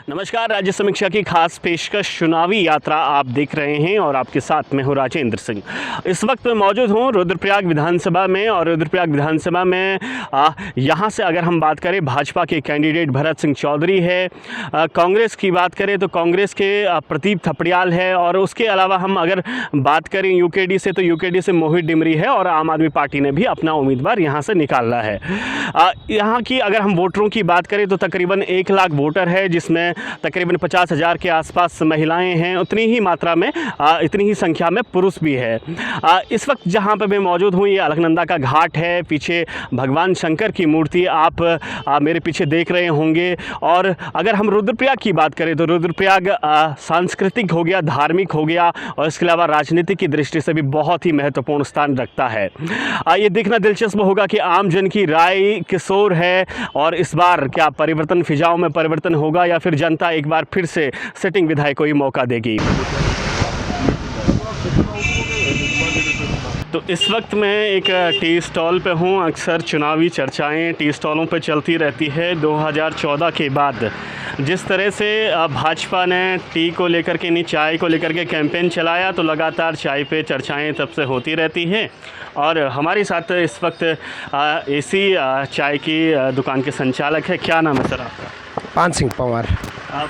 नमस्कार, राज्य समीक्षा की खास पेशकश चुनावी यात्रा आप देख रहे हैं और आपके साथ मैं हूं राजेंद्र सिंह। इस वक्त मैं मौजूद हूं रुद्रप्रयाग विधानसभा में और रुद्रप्रयाग विधानसभा में यहां से अगर हम बात करें भाजपा के कैंडिडेट भरत सिंह चौधरी है, कांग्रेस की बात करें तो कांग्रेस के प्रदीप थपड़ियाल है और उसके अलावा हम अगर बात करें यूकेडी से तो यूकेडी से मोहित डिमरी है और आम आदमी पार्टी ने भी अपना उम्मीदवार यहाँ से निकाला है। यहाँ की अगर हम वोटरों की बात करें तो तकरीबन 1 लाख वोटर है, जिसमें तकरीबन 50,000 के आसपास महिलाएं हैं, उतनी ही मात्रा में इतनी ही संख्या में पुरुष भी है। इस वक्त जहां पर मैं मौजूद हूं ये अलकनंदा का घाट है, पीछे भगवान शंकर की मूर्ति आप मेरे पीछे देख रहे होंगे। और अगर हम रुद्रप्रयाग की बात करें तो रुद्रप्रयाग सांस्कृतिक हो गया, धार्मिक हो गया और इसके अलावा राजनीति की दृष्टि से भी बहुत ही महत्वपूर्ण स्थान रखता है। ये देखना दिलचस्प होगा कि आम जन की राय किस ओर है और इस बार क्या परिवर्तन फिजाओं में परिवर्तन होगा या फिर जनता एक बार फिर से सिटिंग विधायक को ही मौका देगी। तो इस वक्त मैं एक टी स्टॉल पे हूँ। अक्सर चुनावी चर्चाएं टी स्टॉलों पे चलती रहती है। 2014 के बाद जिस तरह से भाजपा ने टी को लेकर के चाय को लेकर के कैंपेन चलाया, तो लगातार चाय पे चर्चाएं तब से होती रहती हैं। और हमारे साथ इस वक्त एसी चाय की दुकान के संचालक है। क्या नाम है सर आपका? पान सिंह पंवार।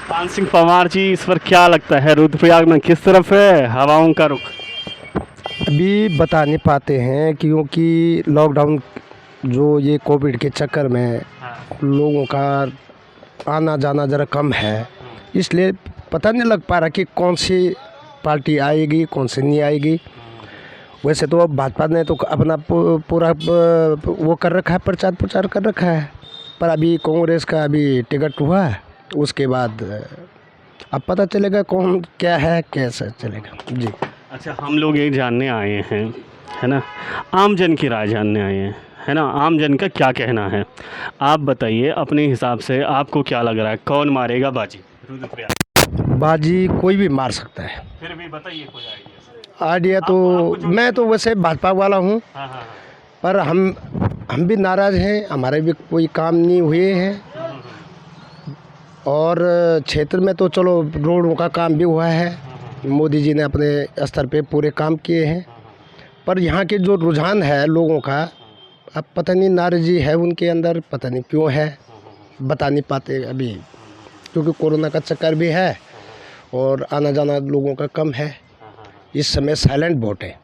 पान सिंह पंवार जी, इस पर क्या लगता है रुद्रप्रयाग में किस तरफ है हवाओं का रुख? अभी बता नहीं पाते हैं क्योंकि लॉकडाउन जो ये कोविड के चक्कर में लोगों का आना जाना ज़रा कम है, इसलिए पता नहीं लग पा रहा कि कौन सी पार्टी आएगी कौन सी नहीं आएगी। वैसे तो अब भाजपा ने तो अपना पूरा वो कर रखा है, प्रचार कर रखा है, पर अभी कांग्रेस का अभी टिकट हुआ है, उसके बाद अब पता चलेगा कौन क्या है कैसे चलेगा जी। अच्छा, हम लोग ये जानने आए हैं, है ना, आम जन की राय जानने आए हैं, है ना, आम जन का क्या कहना है। आप बताइए अपने हिसाब से आपको क्या लग रहा है, कौन मारेगा बाजी रुद्रप्रयाग? बाजी कोई भी मार सकता है। फिर भी बताइए कोई आइडिया तो मैं तो वैसे भाजपा वाला हूँ, हाँ। पर हम भी नाराज़ हैं, हमारे भी कोई काम नहीं हुए हैं। और क्षेत्र में तो चलो रोडों का काम भी हुआ है, मोदी जी ने अपने स्तर पे पूरे काम किए हैं, पर यहाँ के जो रुझान है लोगों का, अब पता नहीं नाराज़गी है उनके अंदर, पता नहीं क्यों है, बता नहीं पाते अभी, क्योंकि कोरोना का चक्कर भी है और आना जाना लोगों का कम है। इस समय साइलेंट वोट है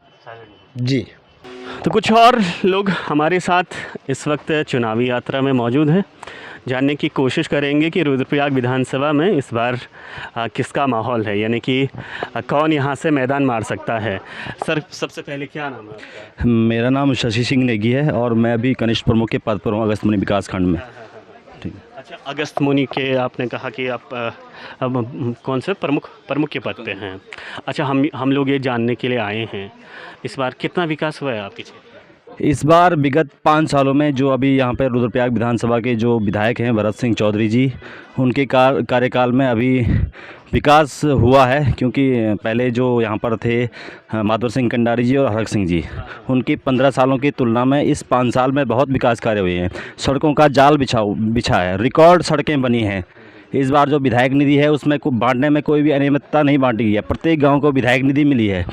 जी। तो कुछ और लोग हमारे साथ इस वक्त चुनावी यात्रा में मौजूद हैं, जानने की कोशिश करेंगे कि रुद्रप्रयाग विधानसभा में इस बार किसका माहौल है, यानी कि कौन यहाँ से मैदान मार सकता है। सर, सबसे पहले क्या नाम है आपका? मेरा नाम शशि सिंह नेगी है और मैं अभी कनिष्ठ प्रमुख के पद पर हूँ अगस्त मुनि विकास खंड में। ठीक है। अच्छा, अगस्त मुनि के आपने कहा कि आप अब कौन से प्रमुख के पद पे हैं। अच्छा, हम लोग ये जानने के लिए आए हैं इस बार कितना विकास हुआ है आपके क्षेत्र? इस बार विगत 5 सालों में जो अभी यहाँ पर रुद्रप्रयाग विधानसभा के जो विधायक हैं भरत सिंह चौधरी जी, उनके कार्यकाल में अभी विकास हुआ है। क्योंकि पहले जो यहाँ पर थे माधव सिंह कंडारी जी और हरक सिंह जी, उनकी 15 सालों की तुलना में इस 5 साल में बहुत विकास कार्य हुए हैं। सड़कों का जाल बिछा है, रिकॉर्ड सड़कें बनी हैं। इस बार जो विधायक निधि है उसमें बांटने में कोई भी अनियमितता नहीं बांटी गई है, प्रत्येक गाँव को विधायक निधि मिली है।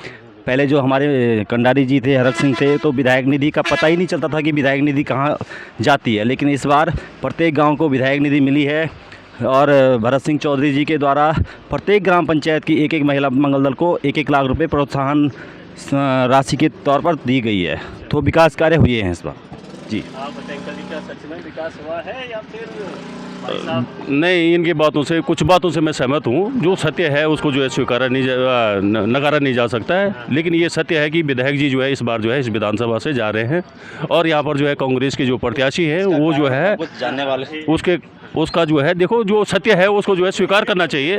पहले जो हमारे कंडारी जी थे, हरक सिंह थे, तो विधायक निधि का पता ही नहीं चलता था कि विधायक निधि कहाँ जाती है, लेकिन इस बार प्रत्येक गांव को विधायक निधि मिली है। और भरत सिंह चौधरी जी के द्वारा प्रत्येक ग्राम पंचायत की एक महिला मंगल दल को 1-1 लाख रुपए प्रोत्साहन राशि के तौर पर दी गई है। तो विकास कार्य हुए हैं इस बार जी। आप बताएं, क्या सच में विकास हुआ है या फिर? नहीं, इनकी बातों से कुछ बातों से मैं सहमत हूँ। जो सत्य है उसको जो है नकारा नहीं जा सकता है, लेकिन ये सत्य है कि विधायक जी जो है इस बार जो है इस विधानसभा से जा रहे हैं और यहाँ पर जो है कांग्रेस के जो प्रत्याशी हैं वो जो है जानने वाले उसका जो है, देखो जो सत्य है उसको जो है स्वीकार करना चाहिए।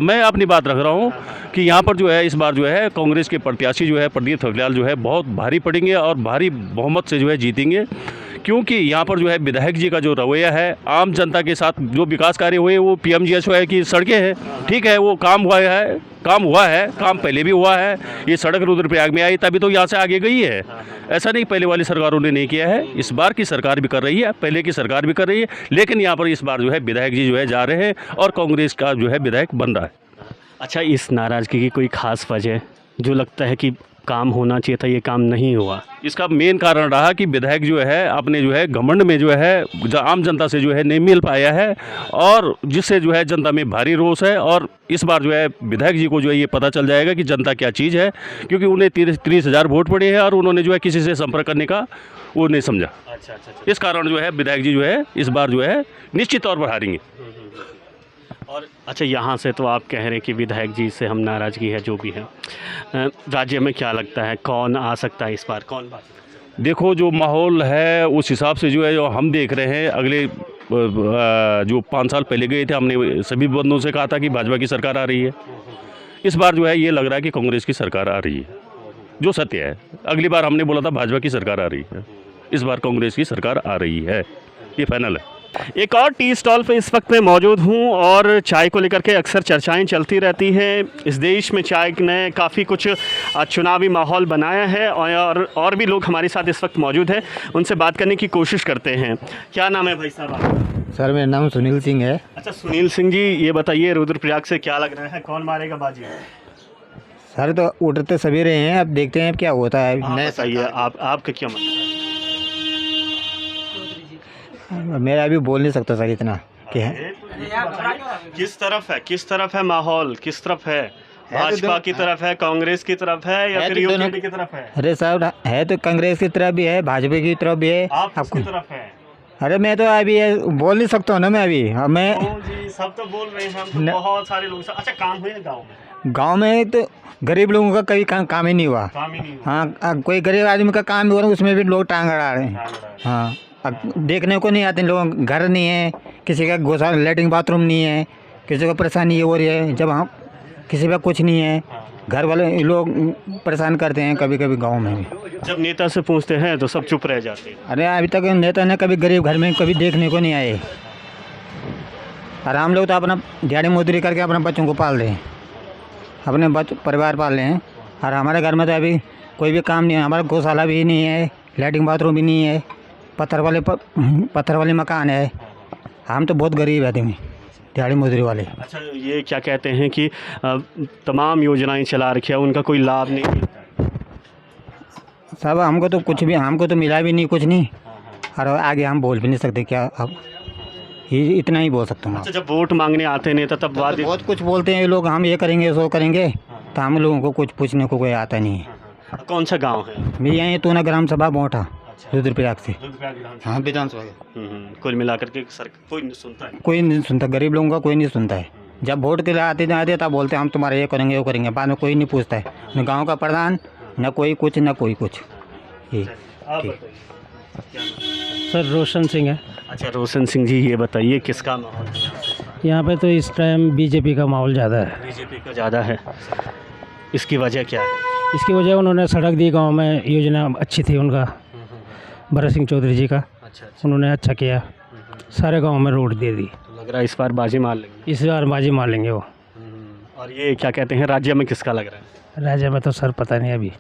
मैं अपनी बात रख रहा हूँ कि यहाँ पर जो है इस बार जो है कांग्रेस के प्रत्याशी जो है प्रदीप थपड़ियाल जो है बहुत भारी पड़ेंगे और भारी बहुमत से जो है जीतेंगे। क्योंकि यहाँ पर जो है विधायक जी का जो रवैया है आम जनता के साथ, जो विकास कार्य हुए वो PMGSY की सड़कें हैं, ठीक है, वो काम हुआ है, काम पहले भी हुआ है। ये सड़क रुद्रप्रयाग में आई तभी तो यहाँ से आगे गई है, ऐसा नहीं पहले वाली सरकारों ने नहीं किया है। इस बार की सरकार भी कर रही है, पहले की सरकार भी कर रही है, लेकिन यहाँ पर इस बार जो है विधायक जी जो है जा रहे हैं और कांग्रेस का जो है विधायक बन रहा है। अच्छा, इस नाराज़गी की कोई ख़ास वजह जो लगता है कि काम होना चाहिए था, ये काम नहीं हुआ? इसका मेन कारण रहा कि विधायक जो है अपने जो है घमंड में जो है आम जनता से जो है नहीं मिल पाया है, और जिससे जो है जनता में भारी रोष है। और इस बार जो है विधायक जी को जो है ये पता चल जाएगा कि जनता क्या चीज़ है, क्योंकि उन्हें 30,000 वोट पड़े हैं और उन्होंने जो है किसी से संपर्क करने का वो नहीं समझा। अच्छा। इस कारण जो है विधायक जी जो है इस बार जो है निश्चित तौर पर हारेंगे। और अच्छा, यहाँ से तो आप कह रहे हैं कि विधायक जी से हम नाराज़गी है, जो भी है। राज्य में क्या लगता है कौन आ सकता है इस बार, कौन बात? देखो, जो माहौल है उस हिसाब से जो है जो हम देख रहे हैं, अगले जो 5 साल पहले गए थे हमने सभी बंदों से कहा था कि भाजपा की सरकार आ रही है। इस बार जो है ये लग रहा है कि कांग्रेस की सरकार आ रही है, जो सत्य है। अगली बार हमने बोला था भाजपा की सरकार आ रही है, इस बार कांग्रेस की सरकार आ रही है, ये फाइनल है। एक और टी स्टॉल पे इस वक्त मैं मौजूद हूँ और चाय को लेकर के अक्सर चर्चाएं चलती रहती हैं। इस देश में चाय ने काफ़ी कुछ चुनावी माहौल बनाया है और भी लोग हमारे साथ इस वक्त मौजूद हैं, उनसे बात करने की कोशिश करते हैं। क्या नाम है भाई साहब आपका? सर मेरा नाम सुनील सिंह है। अच्छा सुनील सिंह जी, ये बताइए रुद्रप्रयाग से क्या लग रहा है, कौन मारेगा बाजी? सर तो उठते सवेरे हैं, अब देखते हैं अब क्या होता है। आप बताइए, आपका क्या मतलब है? मेरा अभी बोल नहीं सकता सर इतना कि है। किस तरफ है माहौल, किस तरफ है? भाजपा की तरफ है, कांग्रेस की तरफ है, या फिर यूपीपी की तरफ है? अरे साहब है तो कांग्रेस की तरफ भी है, भाजपा की तरफ भी है। आप किसकी तरफ है? अरे मैं तो अभी बोल नहीं सकता हूँ ना मैं अभी। मैं जी सब तो बोल रहे हैं, हम तो बहुत सारे लोग। अच्छा, काम हुए गाँव में? गाँव में तो गरीब लोगों का कभी काम ही नहीं हुआ। काम ही नहीं हुआ। हाँ, कोई गरीब आदमी का काम भी हो रहा है उसमें भी लोग टांग अड़ा रहे हैं। हाँ, अब देखने को नहीं आते लोग, घर नहीं है, किसी का गौशाला लेटरिन बाथरूम नहीं है, किसी को परेशानी ये हो रही है। जब हम किसी का कुछ नहीं है, घर वाले लोग परेशान करते हैं कभी कभी गांव में भी। जब नेता से पूछते हैं तो सब चुप रह जाते हैं। अरे अभी तक नेता ने कभी गरीब घर में कभी देखने को नहीं आए, और हम लोग तो अपना दिहाड़ी मजदूरी करके अपने बच्चों को पाल रहे हैं, अपने परिवार पाल रहे हैं। और हमारे घर में तो अभी कोई भी काम नहीं है, हमारा गौशाला भी नहीं है, लेटरिन बाथरूम भी नहीं है, पत्थर वाले मकान है। हम तो बहुत गरीब आदमी, दिहाड़ी मजदूरी वाले। अच्छा, ये क्या कहते हैं कि तमाम योजनाएं चला रखी है, उनका कोई लाभ नहीं मिलता? सब हमको तो कुछ भी, हमको तो मिला भी नहीं, कुछ नहीं। और आगे हम बोल भी नहीं सकते क्या, अब इतना ही बोल सकता हूँ। अच्छा, जब वोट मांगने आते नेता तब तो बहुत कुछ बोलते हैं ये लोग, हम ये करेंगे सो करेंगे, तो हम लोगों को कुछ पूछने को कोई आता नहीं है। कौन सा गाँव है? मैं यहीं तो ना ग्राम सभा मोटा रुद्रप्रयाग से। हाँ, विधानसभा। कुल मिलाकर के सर कोई नहीं सुनता है? कोई नहीं सुनता, गरीब लोगों का कोई नहीं सुनता है। जब वोट के लिए आते तब बोलते हैं हम तुम्हारा ये करेंगे वो करेंगे, बाद में कोई नहीं पूछता है, न गांव का प्रधान, न कोई कुछ, न कोई कुछ। ये ठीक। सर रोशन सिंह है। अच्छा रोशन सिंह जी, ये बताइए किसका माहौल है? यहाँ पे तो इस टाइम बीजेपी का माहौल ज़्यादा है। बीजेपी का ज़्यादा है, इसकी वजह क्या है? इसकी वजह उन्होंने सड़क दी, गांव में योजना अच्छी थी उनका, भरत सिंह चौधरी जी का। अच्छा, उन्होंने अच्छा किया, सारे गांव में रोड दे दी। तो लग रहा है इस बार बाजी मार लेंगे। इस बार बाजी मार लेंगे वो। और ये क्या कहते हैं, राज्य में किसका लग रहा है? राज्य में तो सर पता नहीं अभी,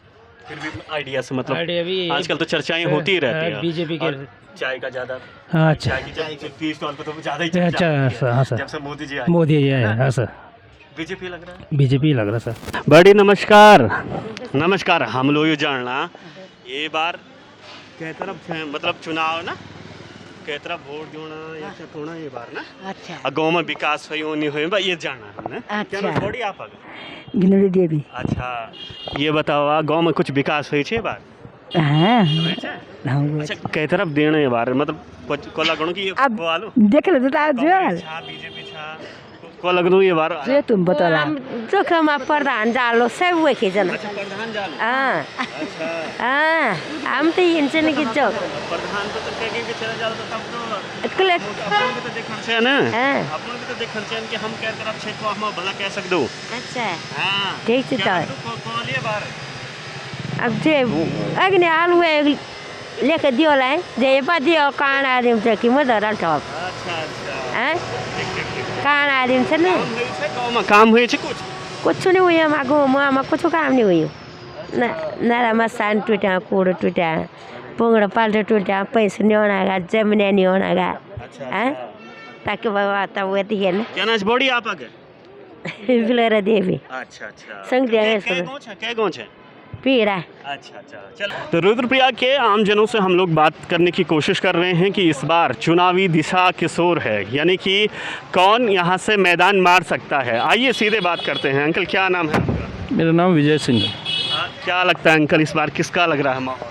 फिर भी आइडिया से मतलब आइडिया भी आजकल तो चर्चाएं होती ही रहती हैं बीजेपी के। और चाय का ज़्यादा, हाँ अच्छा चाय की जब टी स्टॉल पे तो ज़्यादा ही अच्छा, हाँ सर, जब से मोदी जी आए। मोदी जी आए। हाँ सर, बीजेपी लग रहा है। बीजेपी लग रहा सर। बड़ी नमस्कार। नमस्कार, हम लोग ये जानना ये बार कै तरफ मतलब चुनाव ना कै तरफ वोट जोना या क्या थोड़ा ये बार ना? अच्छा और गाँव में विकास हुई नहीं हुई बा ये जानना हमने। अच्छा। क्या थोड़ी आप गिनवी देवी। अच्छा, ये बताओ गाँव में कुछ विकास हुई छे बार? हाँ अच्छा, कै तरफ देना ये बार मतलब को लगणो कि अब वो आलू देख ले तो बीजेपी छा को लगणो ये बार? जे तुम बतला जोखमा प्रधान जालो सब वेखे जन अच्छा, प्रधान जालो। हाँ हम तो इंजन की जोक प्रधान तो कहीं के चला जाओ तो तब तो क्लिक अपन भी तो देखन छे ना। हाँ। अपन भी तो देखन छे कि हम कै तरफ छे तो हम भला कह सक दो। अच्छा हां ठीक है तो को लिए बार अब जे अग्नि आलू है लेके दियो लाए जे पा दियो कान आदिम से कि मदर टॉप हैं कान आदिम से ना काम हुए छे कुछ कुछ नहीं हुई मागो मामा कुछ काम नहीं हुई नारा मसान टूटा कूड़ टूटा पोंगड़ पाल्ट टूटा पैसे नहीं होना जमीन नहीं होना हैं ताकि बाबा तब वो है ना क्या नाच बॉडी आप आगे फिलर देवी अच्छा अच्छा संग दिया कै गो छे पीड़ा अच्छा चलो तो रुद्रप्रयाग के आम जनों से हम लोग बात करने की कोशिश कर रहे हैं कि इस बार चुनावी दिशा किस ओर है, यानी कि कौन यहाँ से मैदान मार सकता है। आइए सीधे बात करते हैं। अंकल क्या नाम है आपका? मेरा नाम विजय सिंह है। क्या लगता है अंकल इस बार किसका लग रहा है माहौल?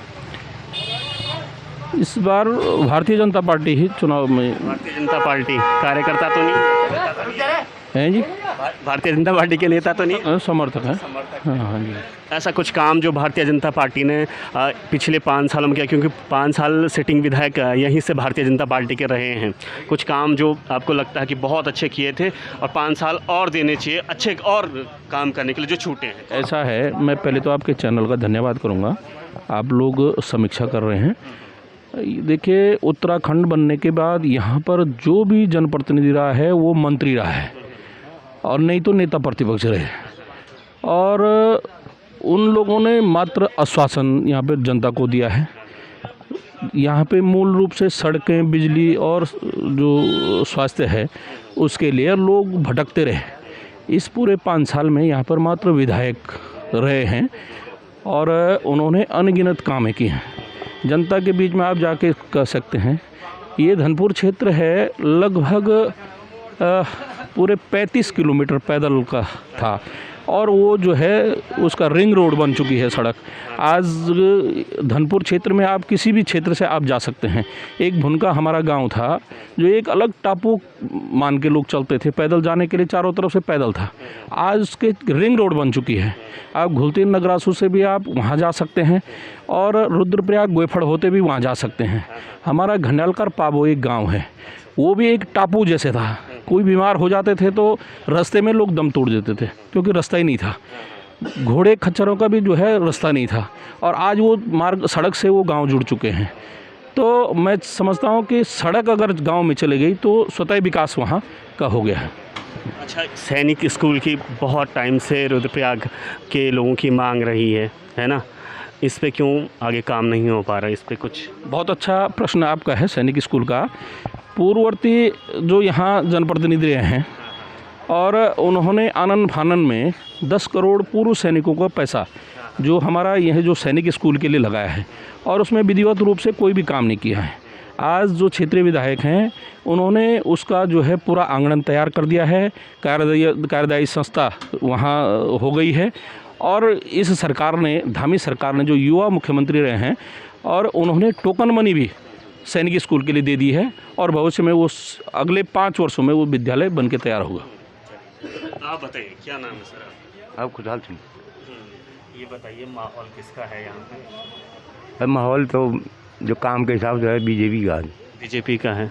इस बार भारतीय जनता पार्टी ही चुनाव में भारतीय जनता पार्टी कार्यकर्ता तो नहीं है जी, भारतीय जनता पार्टी के नेता तो नहीं, समर्थक है। हाँ जी। ऐसा कुछ काम जो भारतीय जनता पार्टी ने पिछले 5 सालों में किया, क्योंकि 5 साल सिटिंग विधायक यहीं से भारतीय जनता पार्टी के रहे हैं, कुछ काम जो आपको लगता है कि बहुत अच्छे किए थे और 5 साल और देने चाहिए अच्छे और काम करने के लिए जो छूटे हैं? ऐसा है, मैं पहले तो आपके चैनल का धन्यवाद करूँगा, आप लोग समीक्षा कर रहे हैं। देखिए, उत्तराखंड बनने के बाद यहाँ पर जो भी जनप्रतिनिधि रहा है वो मंत्री रहा है और नहीं तो नेता प्रतिपक्ष रहे, और उन लोगों ने मात्र आश्वासन यहाँ पे जनता को दिया है। यहाँ पे मूल रूप से सड़कें, बिजली और जो स्वास्थ्य है उसके लिए लोग भटकते रहे। इस पूरे 5 साल में यहाँ पर मात्र विधायक रहे हैं और उन्होंने अनगिनत कामें किए हैं। जनता के बीच में आप जाके कह सकते हैं, ये धनपुर क्षेत्र है लगभग पूरे 35 किलोमीटर पैदल का था और वो जो है उसका रिंग रोड बन चुकी है सड़क। आज धनपुर क्षेत्र में आप किसी भी क्षेत्र से आप जा सकते हैं। एक भुनका हमारा गांव था जो एक अलग टापू मान के लोग चलते थे, पैदल जाने के लिए चारों तरफ से पैदल था, आज उसके रिंग रोड बन चुकी है। आप घुलतीन नगरासू से भी आप वहाँ जा सकते हैं और रुद्रप्रयाग गोयफड़ होते भी वहाँ जा सकते हैं। हमारा घंडालकर पाबो एक गाँव है, वो भी एक टापू जैसे था, कोई बीमार हो जाते थे तो रास्ते में लोग दम तोड़ देते थे क्योंकि रास्ता ही नहीं था, घोड़े खच्चरों का भी जो है रास्ता नहीं था, और आज वो मार्ग सड़क से वो गांव जुड़ चुके हैं। तो मैं समझता हूँ कि सड़क अगर गांव में चली गई तो स्वतः विकास वहाँ का हो गया है। अच्छा, सैनिक स्कूल की बहुत टाइम से रुद्रप्रयाग के लोगों की मांग रही है ना, इस पे क्यों आगे काम नहीं हो पा रहा, इस पे कुछ? बहुत अच्छा प्रश्न आपका है। सैनिक स्कूल का पूर्ववर्ती जो यहाँ जनप्रतिनिधि रहे हैं और उन्होंने आनन फानन में 10 करोड़ पूर्व सैनिकों का पैसा जो हमारा यह जो सैनिक स्कूल के लिए लगाया है और उसमें विधिवत रूप से कोई भी काम नहीं किया है। आज जो क्षेत्रीय विधायक हैं उन्होंने उसका जो है पूरा आंगन तैयार कर दिया है, कार्यदायी संस्था वहाँ हो गई है और इस सरकार ने, धामी सरकार ने, जो युवा मुख्यमंत्री रहे हैं और उन्होंने टोकन मनी भी सैनिक स्कूल के लिए दे दी है और भविष्य में वो अगले 5 वर्षों में वो विद्यालय बन के तैयार होगा। आप बताइए क्या नाम है सर? आप खुशहाल सिंह। ये बताइए माहौल किसका है यहाँ पे? माहौल तो जो काम के हिसाब से है बीजेपी का। बीजेपी का है।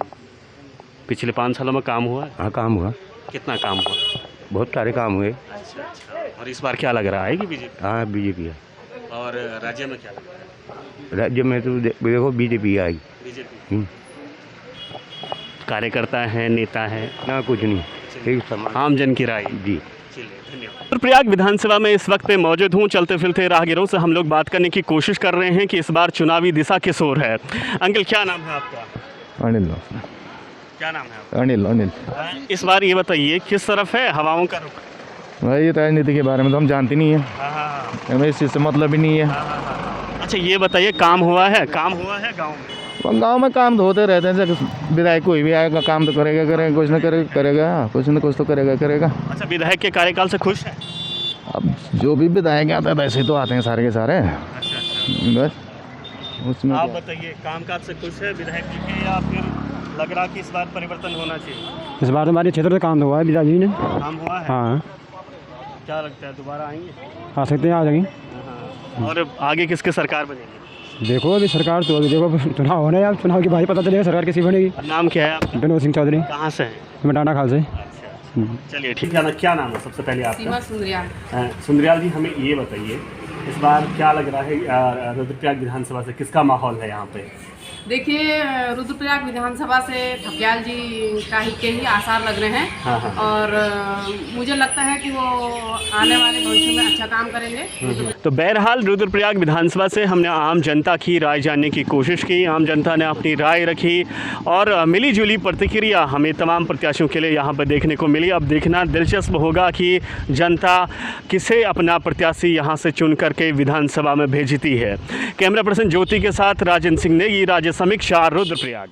पिछले 5 सालों में काम हुआ है? हाँ, काम हुआ। कितना काम हुआ? बहुत सारे काम हुए। अच्छा, और इस बार क्या लग रहा है कि बीजेपी? हाँ, बीजेपी है। और राज्य में क्या लग रहा है? राज्य में तो देखो बीजेपी आई। बीजेपी कार्यकर्ता है, नेता है ना, कुछ नहीं, एक समान आम जन की राय। जी। रुद्रप्रयाग विधानसभा में इस वक्त पे मौजूद हूँ। चलते फिरते राहगीरों से हम लोग बात करने की कोशिश कर रहे हैं कि इस बार चुनावी दिशा किस ओर है। अंकल क्या नाम है आपका? अनिल। क्या नाम है आपका? अनिल। इस बार ये बताइए किस तरफ है हवाओं का रुख? भाई राजनीति के बारे में तो हम जानते नहीं है, हमें इस चीज़ से मतलब ही नहीं है। अच्छा, ये बताइए काम हुआ है गाँव में? गाँव में काम तो होते रहते हैं, विधायक कोई भी आएगा काम तो करेगा, कुछ न करेगा, कुछ न कुछ तो करेगा। अच्छा, विधायक के कार्यकाल से खुश है? अब जो भी विधायक आता है वैसे तो आते हैं सारे के सारे। अच्छा। बस उसमें आप बताइए कामकाज से खुश है विधायक जी के, या फिर लग रहा कि इस बार परिवर्तन होना चाहिए? इस बार हमारे क्षेत्र में काम हुआ है, विधायक जी ने काम हुआ है। हाँ। क्या लगता है दोबारा आएंगे? आ सकते हैं, आ जाएंगे। और आगे किसकी सरकार बनेगी? देखो अभी सरकार तो अभी देखो चुनाव होने हैं, चुनाव के बाद ही पता चलेगा सरकार किसी बनेगी। नाम क्या है आपका? विनोद सिंह चौधरी। कहाँ से हैं? मटाना खाल से। चलिए ठीक है ना, क्या नाम है सबसे पहले आपका? सीमा सुंदरियाल। सुंदरियाल जी, हमें ये बताइए इस बार क्या लग रहा है रुद्रप्रयाग विधानसभा से किसका माहौल है यहाँ पे? देखिए, रुद्रप्रयाग विधानसभा से ठपियाल जी के ही आसार लग रहे हैं। हाँ, हाँ। और मुझे लगता है कि वो आने वाले भविष्य में अच्छा काम करेंगे। तो बहरहाल रुद्रप्रयाग विधानसभा से हमने आम जनता की राय जानने की कोशिश की, आम जनता ने अपनी राय रखी और मिली जुली प्रतिक्रिया हमें तमाम प्रत्याशियों के लिए यहाँ पर देखने को मिली। अब देखना दिलचस्प होगा कि जनता किसे अपना प्रत्याशी यहाँ से चुन करके विधानसभा में भेजती है। कैमरा पर्सन ज्योति के साथ राजेंद्र सिंह नेगी, राज्य समीक्षा, रुद्रप्रयाग।